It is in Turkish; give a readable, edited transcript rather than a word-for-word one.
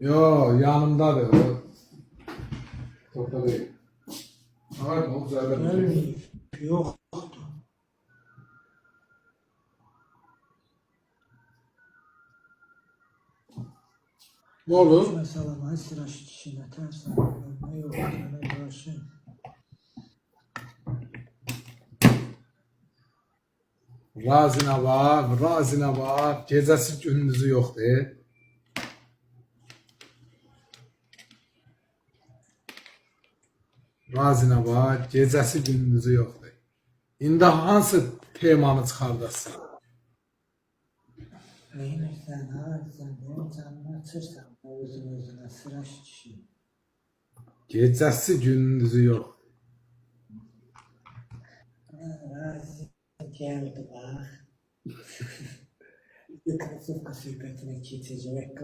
Yo, yanımdadır. Topta değil. Evet, o güzel. Gelmiyor. Yok. Ne olur? Mesela ben sıra işine tersen ne yok sana karşı. Razine var, razine var. Gecesi gündüzü yok de. Razine var, gecesi gündüzü yok de. İndi hansı temanı çıxardasın? Beğenirsen, ağırsan, benim canımı açırsan özüne sıra işi. Gecesi gündüzü yok. Razı geldi bak. Bir kasıp kasıp etine geçecek.